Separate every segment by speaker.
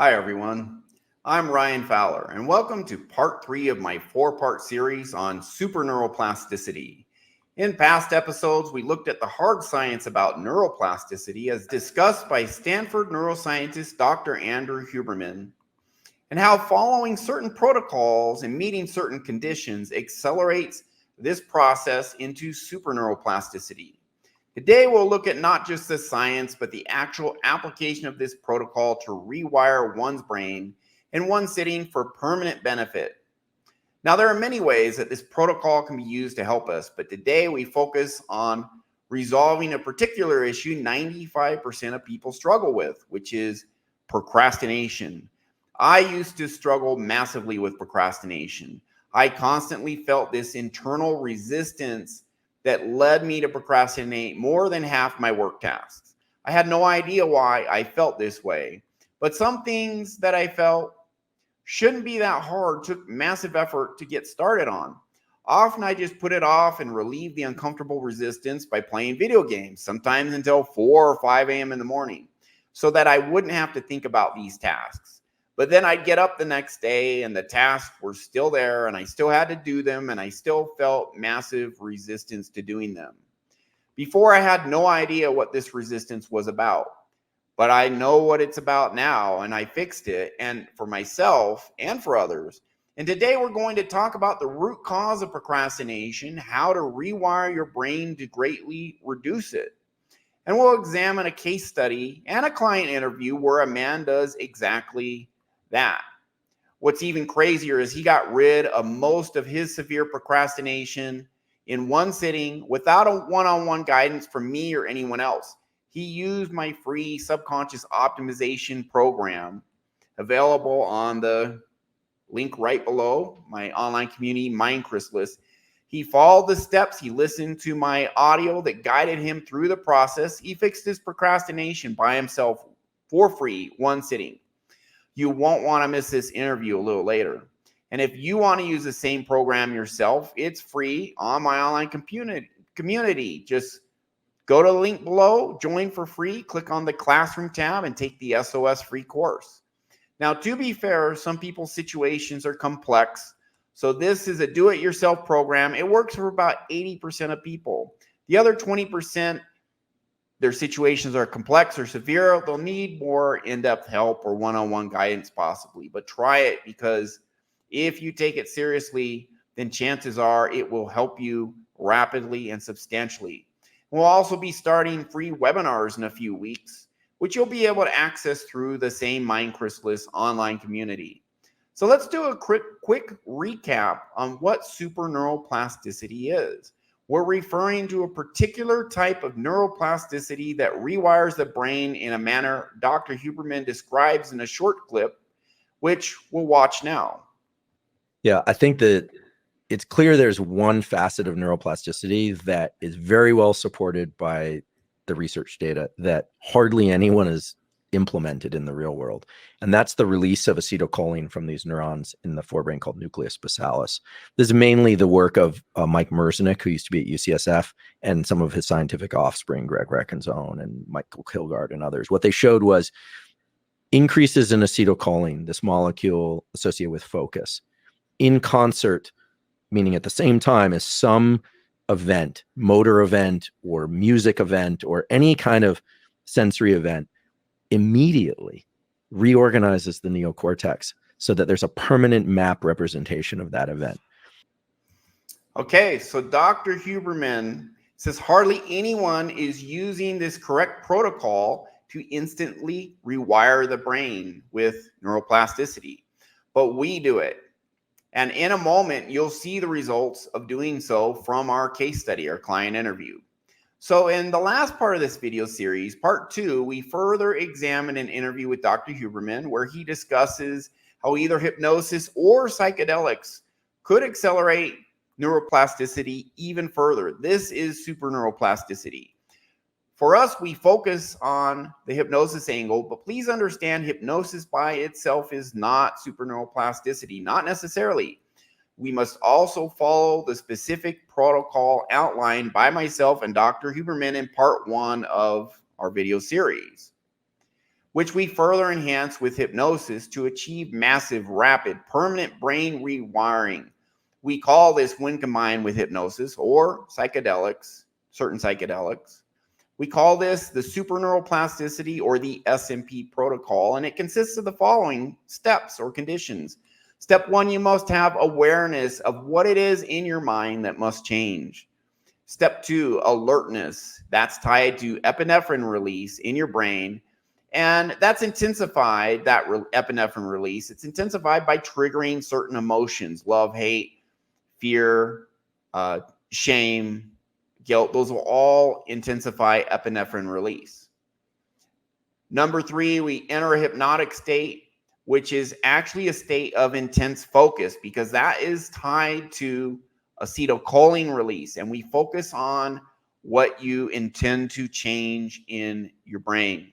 Speaker 1: Hi, everyone. I'm Ryan Fowler, and welcome to part 3 of my 4-part series on SuperNeuroplasticity. In past episodes, we looked at the hard science about neuroplasticity as discussed by Stanford neuroscientist Dr. Andrew Huberman, and how following certain protocols and meeting certain conditions accelerates this process into superneuroplasticity. Today, we'll look at not just the science, but the actual application of this protocol to rewire one's brain in one sitting for permanent benefit. Now, there are many ways that this protocol can be used to help us, but today we focus on resolving a particular issue 95% of people struggle with, which is procrastination. I used to struggle massively with procrastination. I constantly felt this internal resistance that led me to procrastinate more than half my work tasks. I had no idea why I felt this way, but some things that I felt shouldn't be that hard took massive effort to get started on. Often I just put it off and relieve the uncomfortable resistance by playing video games, sometimes until 4 or 5 a.m. in the morning, so that I wouldn't have to think about these tasks. But then I'd get up the next day and the tasks were still there and I still had to do them and I still felt massive resistance to doing them. Before, I had no idea what this resistance was about, but I know what it's about now and I fixed it, and for myself and for others. And today we're going to talk about the root cause of procrastination, how to rewire your brain to greatly reduce it. And we'll examine a case study and a client interview where a man does exactly that. What's even crazier is he got rid of most of his severe procrastination in one sitting without a one-on-one guidance from me or anyone else. He used my free subconscious optimization program available on the link right below, my online community Mind Chrysalis. He followed the steps. He listened to my audio that guided him through the process. He fixed his procrastination by himself for free, one sitting. You won't want to miss this interview a little later. And if you want to use the same program yourself, it's free on my online community. Just go to the link below, join for free, click on the Classroom tab, and take the SOS free course. Now, to be fair, some people's situations are complex, so this is a do-it-yourself program. It works for about 80% of people. The other 20%, their situations are complex or severe. They'll need more in-depth help or one-on-one guidance possibly, but try it, because if you take it seriously, then chances are it will help you rapidly and substantially. We'll also be starting free webinars in a few weeks, which you'll be able to access through the same Mind Chrysalis online community. So let's do a quick recap on what superneuroplasticity is. We're referring to a particular type of neuroplasticity that rewires the brain in a manner Dr. Huberman describes in a short clip, which we'll watch now.
Speaker 2: Yeah, I think that it's clear there's one facet of neuroplasticity that is very well supported by the research data that hardly anyone has implemented in the real world. And that's the release of acetylcholine from these neurons in the forebrain called nucleus basalis. This is mainly the work of Mike Merzenich, who used to be at UCSF, and some of his scientific offspring, Greg Reckenzone and Michael Kilgard and others. What they showed was increases in acetylcholine, this molecule associated with focus, in concert, meaning at the same time as some event, motor event or music event or any kind of sensory event, immediately reorganizes the neocortex so that there's a permanent map representation of that event.
Speaker 1: Okay, so Dr. Huberman says hardly anyone is using this correct protocol to instantly rewire the brain with neuroplasticity, but we do it. And in a moment, you'll see the results of doing so from our case study, our client interview. So in the last part of this video series, part 2, we further examine an interview with Dr. Huberman where he discusses how either hypnosis or psychedelics could accelerate neuroplasticity even further. This is superneuroplasticity. For us, we focus on the hypnosis angle, but please understand hypnosis by itself is not superneuroplasticity, not necessarily. We must also follow the specific protocol outlined by myself and Dr. Huberman in part 1 of our video series. which we further enhance with hypnosis to achieve massive, rapid, permanent brain rewiring. We call this, when combined with hypnosis or psychedelics, certain psychedelics, we call this the SuperNeuroplasticity or the SNP protocol, and it consists of the following steps or conditions. Step 1, you must have awareness of what it is in your mind that must change. Step 2, alertness. That's tied to epinephrine release in your brain, and that's intensified, that epinephrine release. It's intensified by triggering certain emotions, love, hate, fear, shame, guilt. Those will all intensify epinephrine release. Number 3, we enter a hypnotic state, which is actually a state of intense focus, because that is tied to acetylcholine release, and we focus on what you intend to change in your brain.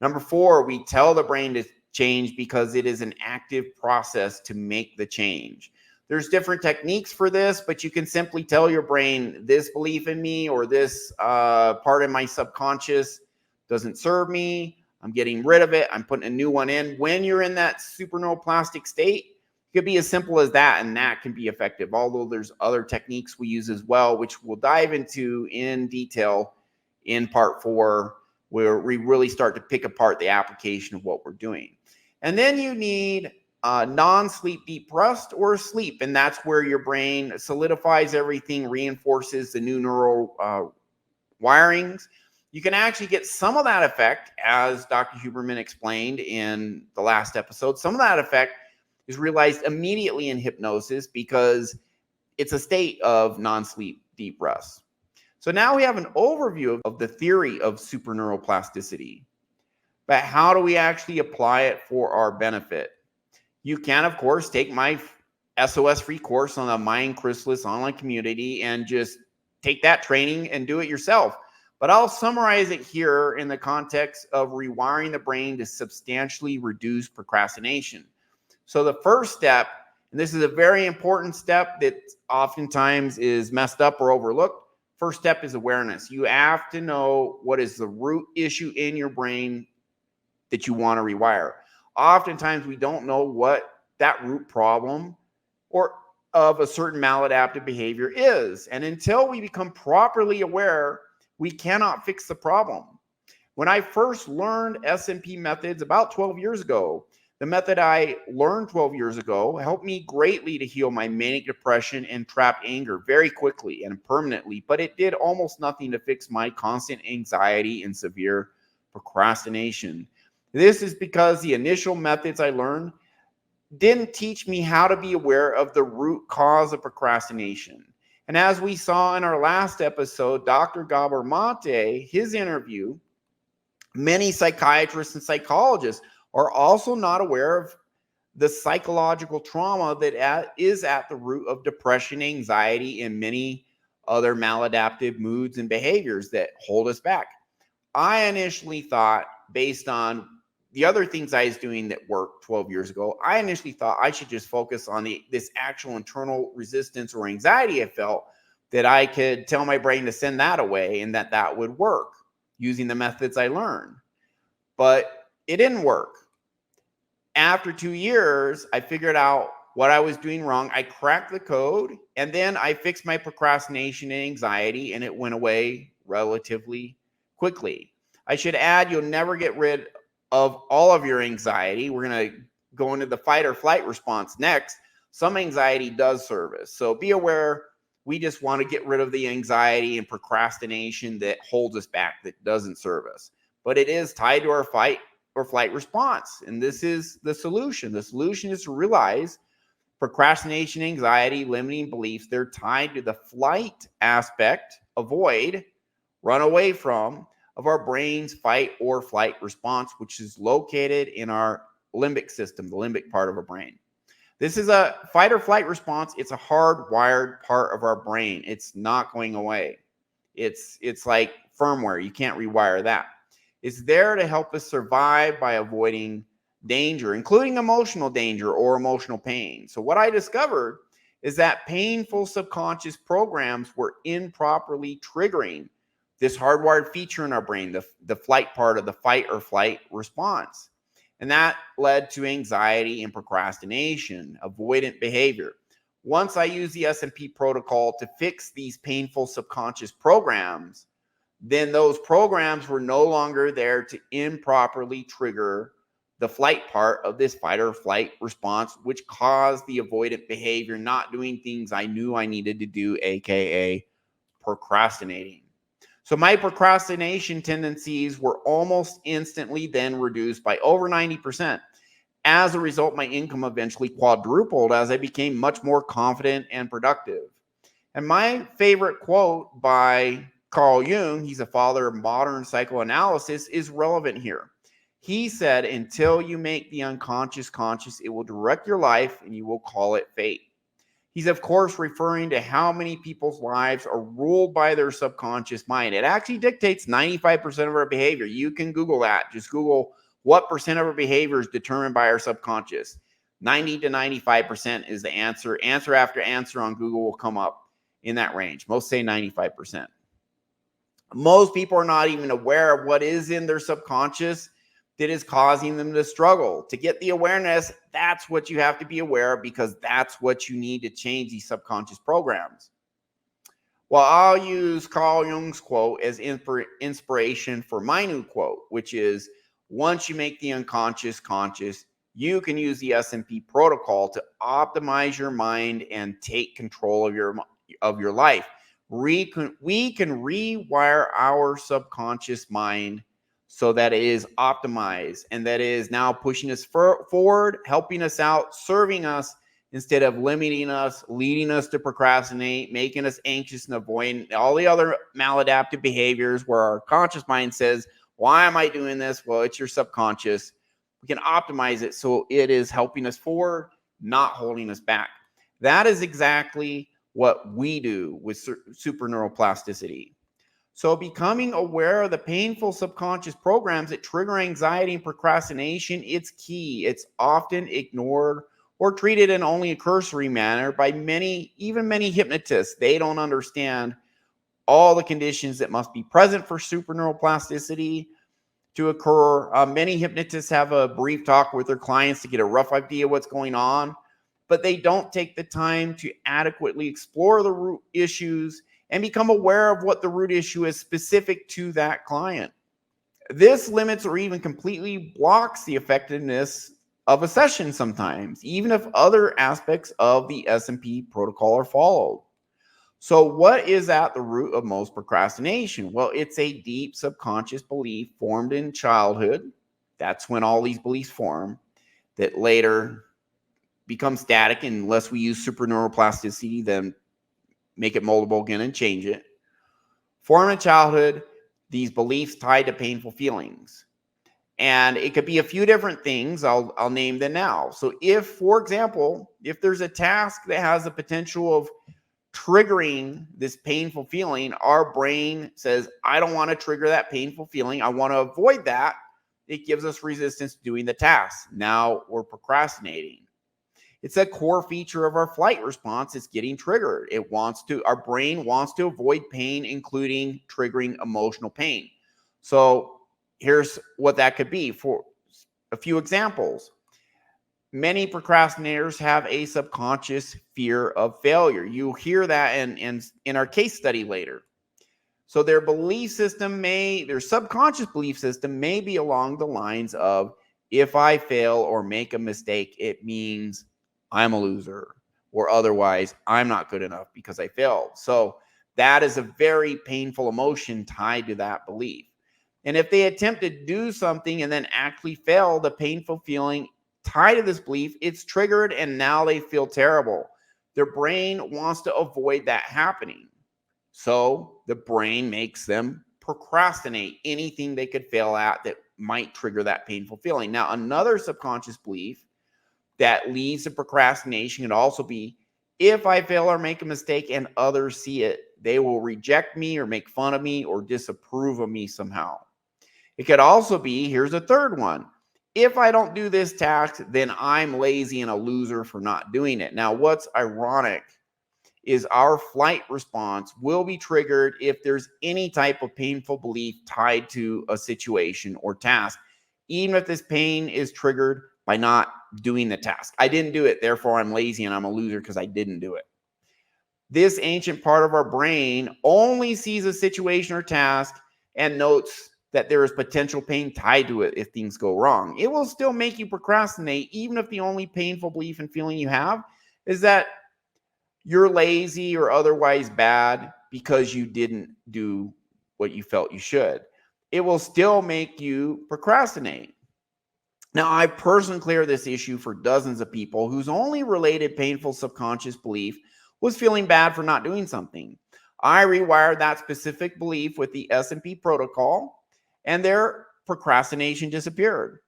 Speaker 1: Number 4, we tell the brain to change because it is an active process to make the change. There's different techniques for this, but you can simply tell your brain, this belief in me or this part of my subconscious doesn't serve me. I'm getting rid of it. I'm putting a new one in. When you're in that superneuroplastic state, it could be as simple as that, and that can be effective. Although there's other techniques we use as well, which we'll dive into in detail in part 4, where we really start to pick apart the application of what we're doing. And then you need non-sleep deep rest or sleep, and that's where your brain solidifies everything, reinforces the new neural wirings. You can actually get some of that effect, as Dr. Huberman explained in the last episode. Some of that effect is realized immediately in hypnosis because it's a state of non-sleep deep rest. So now we have an overview of the theory of superneuroplasticity, but how do we actually apply it for our benefit? You can, of course, take my SOS free course on the Mind Chrysalis online community and just take that training and do it yourself. But I'll summarize it here in the context of rewiring the brain to substantially reduce procrastination. So the first step, and this is a very important step that oftentimes is messed up or overlooked, first step is awareness. You have to know what is the root issue in your brain that you want to rewire. Oftentimes we don't know what that root problem or of a certain maladaptive behavior is. And until we become properly aware, we cannot fix the problem. When I first learned SNP methods about 12 years ago, the method I learned 12 years ago helped me greatly to heal my manic depression and trapped anger very quickly and permanently, but it did almost nothing to fix my constant anxiety and severe procrastination. This is because the initial methods I learned didn't teach me how to be aware of the root cause of procrastination. And as we saw in our last episode, Dr. Gabor Mate, his interview, many psychiatrists and psychologists are also not aware of the psychological trauma that is at the root of depression, anxiety, and many other maladaptive moods and behaviors that hold us back. I initially thought, based on the other things I was doing that worked 12 years ago, I initially thought I should just focus on this actual internal resistance or anxiety I felt, that I could tell my brain to send that away and that would work using the methods I learned. But it didn't work. After 2 years, I figured out what I was doing wrong. I cracked the code, and then I fixed my procrastination and anxiety, and it went away relatively quickly. I should add, you'll never get rid of all of your anxiety. We're going to go into the fight or flight response next. Some anxiety does serve us. So be aware, we just want to get rid of the anxiety and procrastination that holds us back, that doesn't serve us. But it is tied to our fight or flight response. And this is the solution. The solution is to realize procrastination, anxiety, limiting beliefs, they're tied to the flight aspect, avoid, run away from, of our brain's fight or flight response, which is located in our limbic system, the limbic part of our brain. This is a fight or flight response. It's a hardwired part of our brain. It's not going away. It's like firmware. You can't rewire that. It's there to help us survive by avoiding danger, including emotional danger or emotional pain. So what I discovered is that painful subconscious programs were improperly triggering this hardwired feature in our brain, the flight part of the fight or flight response. And that led to anxiety and procrastination, avoidant behavior. Once I used the SNP protocol to fix these painful subconscious programs, then those programs were no longer there to improperly trigger the flight part of this fight or flight response, which caused the avoidant behavior, not doing things I knew I needed to do, aka procrastinating. So my procrastination tendencies were almost instantly then reduced by over 90%. As a result, my income eventually quadrupled as I became much more confident and productive. And my favorite quote by Carl Jung, he's a father of modern psychoanalysis, is relevant here. He said, until you make the unconscious conscious, it will direct your life and you will call it fate. He's, of course, referring to how many people's lives are ruled by their subconscious mind. It actually dictates 95% of our behavior. You can Google that. Just Google what percent of our behavior is determined by our subconscious. 90 to 95% is the answer. Answer after answer on Google will come up in that range. Most say 95%. Most people are not even aware of what is in their subconscious that is causing them to struggle. To get the awareness, that's what you have to be aware of, because that's what you need to change these subconscious programs. Well, I'll use Carl Jung's quote as inspiration for my new quote, which is, once you make the unconscious conscious, you can use the SNP protocol to optimize your mind and take control of your life. We can rewire our subconscious mind so that it is optimized and that is now pushing us forward, helping us out, serving us, instead of limiting us, leading us to procrastinate, making us anxious and avoidant, all the other maladaptive behaviors where our conscious mind says, why am I doing this? Well, it's your subconscious. We can optimize it so it is helping us forward, not holding us back. That is exactly what we do with SuperNeuroplasticity. So becoming aware of the painful subconscious programs that trigger anxiety and procrastination, it's key. It's often ignored or treated in only a cursory manner by even many hypnotists. They don't understand all the conditions that must be present for superneuroplasticity to occur. Many hypnotists have a brief talk with their clients to get a rough idea what's going on, but they don't take the time to adequately explore the root issues and become aware of what the root issue is specific to that client. This limits or even completely blocks the effectiveness of a session sometimes, even if other aspects of the SNP protocol are followed. So what is at the root of most procrastination? Well, it's a deep subconscious belief formed in childhood. That's when all these beliefs form, that later become static unless we use superneuroplasticity, then make it moldable again and change it. Form in childhood, these beliefs tied to painful feelings. And it could be a few different things. I'll name them now. So if, for example, if there's a task that has the potential of triggering this painful feeling, our brain says, I don't want to trigger that painful feeling. I want to avoid that. It gives us resistance to doing the task. Now we're procrastinating. It's a core feature of our flight response. It's getting triggered. Our brain wants to avoid pain, including triggering emotional pain. So here's what that could be. For a few examples, many procrastinators have a subconscious fear of failure. You'll hear that in our case study later. So their subconscious belief system may be along the lines of, if I fail or make a mistake, it means I'm a loser, or otherwise I'm not good enough because I failed. So that is a very painful emotion tied to that belief. And if they attempt to do something and then actually fail, the painful feeling tied to this belief, it's triggered and now they feel terrible. Their brain wants to avoid that happening. So the brain makes them procrastinate anything they could fail at that might trigger that painful feeling. Now, another subconscious belief that leads to procrastination can also be, if I fail or make a mistake and others see it, they will reject me or make fun of me or disapprove of me somehow. It could also be, here's a third one, if I don't do this task, then I'm lazy and a loser for not doing it. Now, what's ironic is our flight response will be triggered if there's any type of painful belief tied to a situation or task, even if this pain is triggered by not doing the task. I didn't do it, therefore I'm lazy and I'm a loser because I didn't do it. This ancient part of our brain only sees a situation or task and notes that there is potential pain tied to it if things go wrong. It will still make you procrastinate, even if the only painful belief and feeling you have is that you're lazy or otherwise bad because you didn't do what you felt you should. It will still make you procrastinate. Now, I've personally cleared this issue for dozens of people whose only related painful subconscious belief was feeling bad for not doing something. I rewired that specific belief with the SNP protocol, and their procrastination disappeared.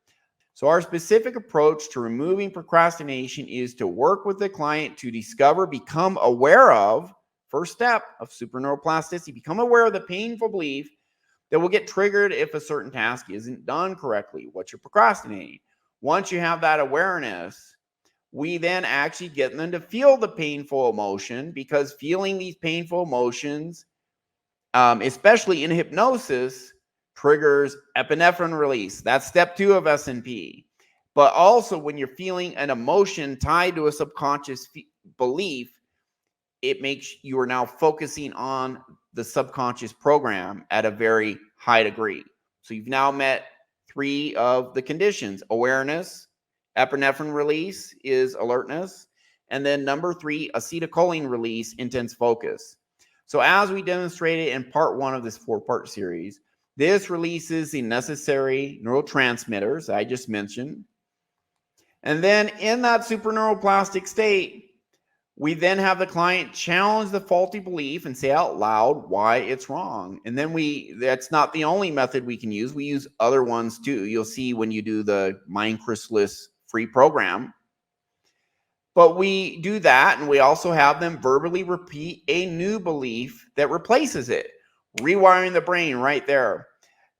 Speaker 1: So our specific approach to removing procrastination is to work with the client to discover, become aware of, first step of SuperNeuroplasticity, become aware of the painful belief that will get triggered if a certain task isn't done correctly, what you're procrastinating. Once you have that awareness, we then actually get them to feel the painful emotion, because feeling these painful emotions, especially in hypnosis, triggers epinephrine release. That's step 2 of SNP. But also when you're feeling an emotion tied to a subconscious belief, it makes you are now focusing on the subconscious program at a very high degree. So you've now met 3 of the conditions. Awareness, epinephrine release is alertness, and then number 3, acetylcholine release, intense focus. So as we demonstrated in part 1 of this 4-part series, this releases the necessary neurotransmitters I just mentioned. And then in that superneuroplastic state, we then have the client challenge the faulty belief and say out loud why it's wrong. And then that's not the only method we can use. We use other ones too. You'll see when you do the Mind Chrysalis free program. But we do that, and we also have them verbally repeat a new belief that replaces it, rewiring the brain right there.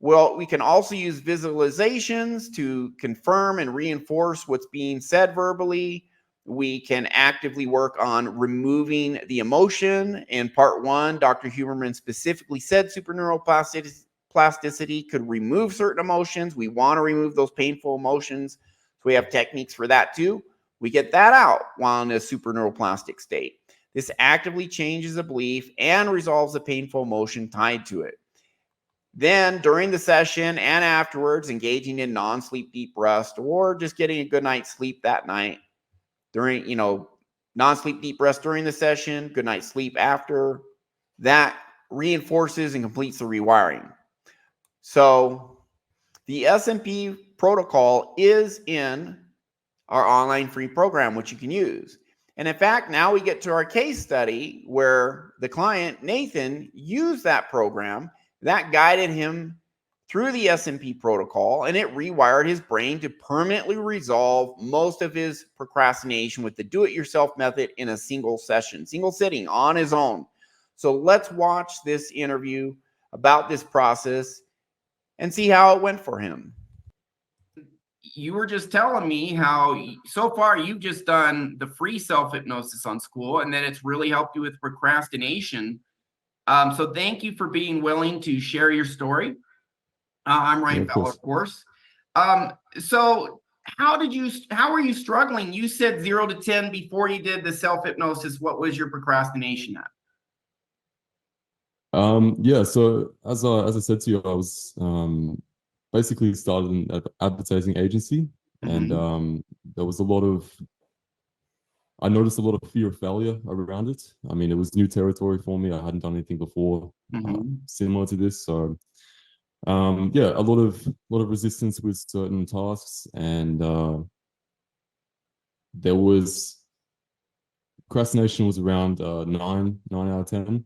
Speaker 1: Well, we can also use visualizations to confirm and reinforce what's being said verbally. We can actively work on removing the emotion. In part 1, Dr. Huberman specifically said superneuroplasticity could remove certain emotions. We want to remove those painful emotions. So we have techniques for that too. We get that out while in a superneuroplastic state. This actively changes the belief and resolves the painful emotion tied to it. Then during the session and afterwards, engaging in non-sleep deep rest, or just getting a good night's sleep that night. During, non-sleep deep rest during the session, good night's sleep after, that reinforces and completes the rewiring. So the SNP protocol is in our online free program, which you can use. And in fact, now we get to our case study where the client, Nathan, used that program that guided him through the SNP protocol, and it rewired his brain to permanently resolve most of his procrastination with the do-it-yourself method in a single sitting on his own. So let's watch this interview about this process and see how it went for him.
Speaker 3: You were just telling me how so far you've just done the free self-hypnosis on school, and then it's really helped you with procrastination. So thank you for being willing to share your story. I'm Ryan Fowler, of course. So how were you struggling? You said 0 to 10 before you did the self-hypnosis. What was your procrastination at?
Speaker 4: Yeah, so as I said to you, I was basically started an advertising agency, and there was I noticed a lot of fear of failure around it. I mean, it was new territory for me. I hadn't done anything before similar to this, so yeah, a lot of resistance with certain tasks, and there was procrastination was around 9 out of 10.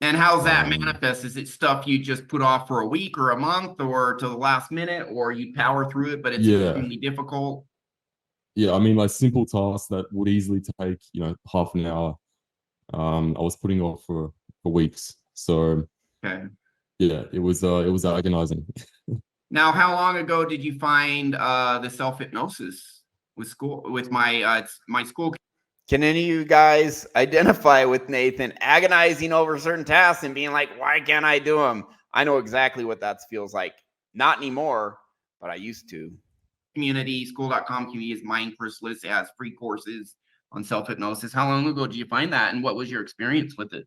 Speaker 3: And how's that manifest? Is it stuff you just put off for a week or a month or to the last minute, or you power through it, but it's extremely difficult?
Speaker 4: Yeah, I mean, like simple tasks that would easily take, half an hour. I was putting off for weeks. So yeah, it was agonizing.
Speaker 3: Now, how long ago did you find the self-hypnosis with my school?
Speaker 1: Can any of you guys identify with Nathan agonizing over certain tasks and being like, why can't I do them? I know exactly what that feels like. Not anymore, but I used to.
Speaker 3: Community, school.com community is mine first list. It has free courses on self-hypnosis. How long ago did you find that, and what was your experience with it?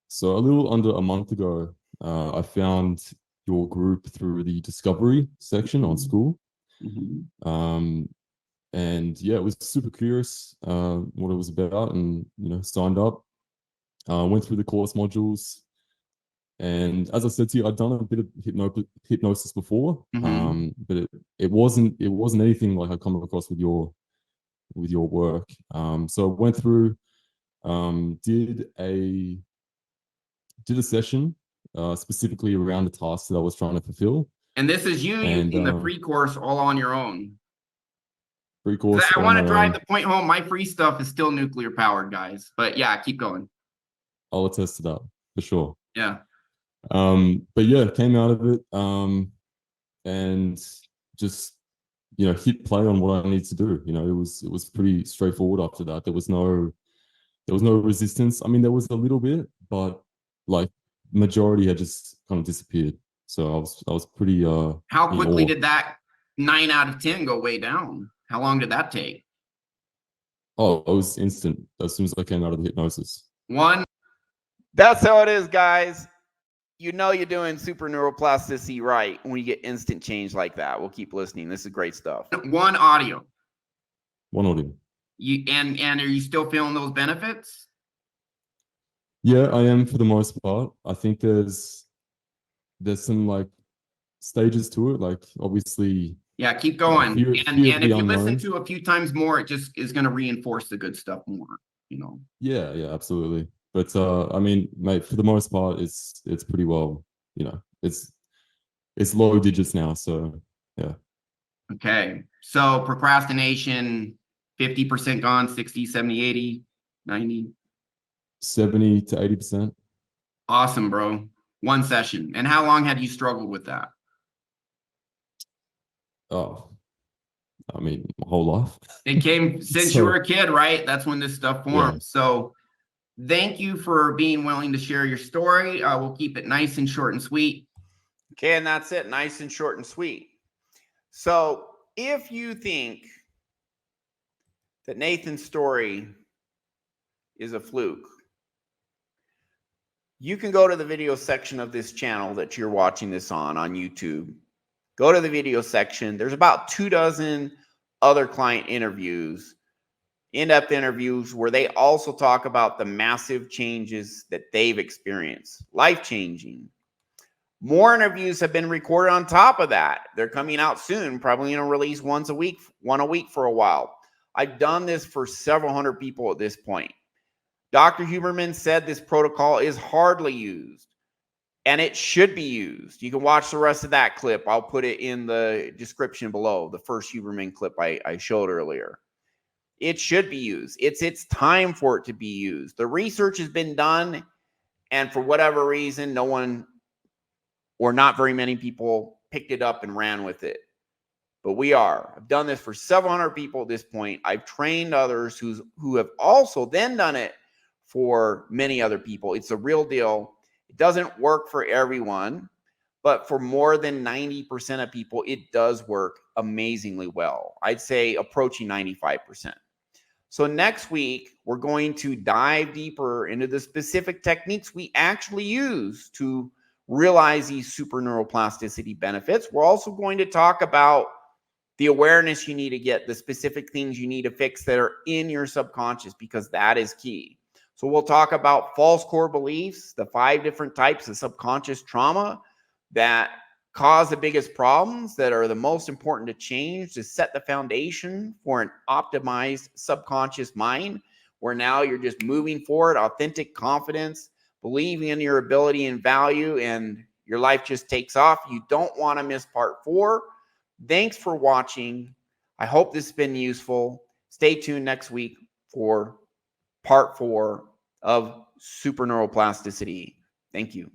Speaker 4: So a little under a month ago, I found your group through the discovery section on school. And yeah, it was super curious what it was about, and signed up. Went through the course modules, and as I said to you, I'd done a bit of hypnosis before, but it wasn't anything like I come across with your work. So I went through, did a session specifically around the task that I was trying to fulfill.
Speaker 3: And this is you using the free course all on your own.
Speaker 4: Free course.
Speaker 3: I want to drive the point home. My free stuff is still nuclear powered, guys. But yeah, keep going.
Speaker 4: I'll attest to that for sure.
Speaker 3: Yeah.
Speaker 4: But yeah, came out of it and just hit play on what I need to do. It was pretty straightforward after that. There was no resistance. I mean, there was a little bit, but like majority had just kind of disappeared. So I was pretty
Speaker 3: how quickly did that 9 out of 10 go way down? How long did that take?
Speaker 4: Oh, it was instant as soon as I came out of the hypnosis.
Speaker 1: That's how it is, guys. You know you're doing super neuroplasticity right when you get instant change like that. We'll keep listening. This is great stuff.
Speaker 3: One audio.
Speaker 1: And
Speaker 3: are you still feeling those benefits?
Speaker 4: Yeah, I am for the most part. I think there's some like stages to it. Like obviously.
Speaker 3: Yeah, keep going.
Speaker 4: Fear
Speaker 3: and if you
Speaker 4: unknown.
Speaker 3: listen to a few times more, it just is going to reinforce the good stuff more.
Speaker 4: Yeah, absolutely. But I mean, mate, for the most part, it's pretty well. It's low digits now. So yeah.
Speaker 3: Okay. So procrastination, 50% gone, 60, 70, 80, 90.
Speaker 4: 70 to 80%.
Speaker 3: Awesome, bro. One session. And how long had you struggled with that?
Speaker 4: Oh, I mean, my whole life.
Speaker 3: It came since you were a kid, right? That's when this stuff formed. Yeah. So thank you for being willing to share your story. We'll keep it nice and short and sweet.
Speaker 1: Okay, and that's it. Nice and short and sweet. So if you think that Nathan's story is a fluke, you can go to the video section of this channel that you're watching this on YouTube. Go to the video section. There's about 24 other client interviews, in-depth interviews, where they also talk about the massive changes that they've experienced, life-changing. More interviews have been recorded on top of that. They're coming out soon, probably going to release one a week for a while. I've done this for several hundred people at this point. Dr. Huberman said this protocol is hardly used, and it should be used. You can watch the rest of that clip. I'll put it in the description below, the first Huberman clip I showed earlier. It should be used. It's time for it to be used. The research has been done, and for whatever reason, no one or not very many people picked it up and ran with it. But we are. I've done this for several hundred people at this point. I've trained others who have also then done it for many other people. It's a real deal. It doesn't work for everyone, but for more than 90% of people, it does work amazingly well. I'd say approaching 95%. So next week, we're going to dive deeper into the specific techniques we actually use to realize these super neuroplasticity benefits. We're also going to talk about the awareness you need to get, the specific things you need to fix that are in your subconscious, because that is key. So we'll talk about false core beliefs, the 5 different types of subconscious trauma that cause the biggest problems, that are the most important to change, to set the foundation for an optimized subconscious mind, where now you're just moving forward, authentic confidence, believing in your ability and value, and your life just takes off. You don't want to miss part 4. Thanks for watching. I hope this has been useful. Stay tuned next week for part 4 of super neuroplasticity. Thank you.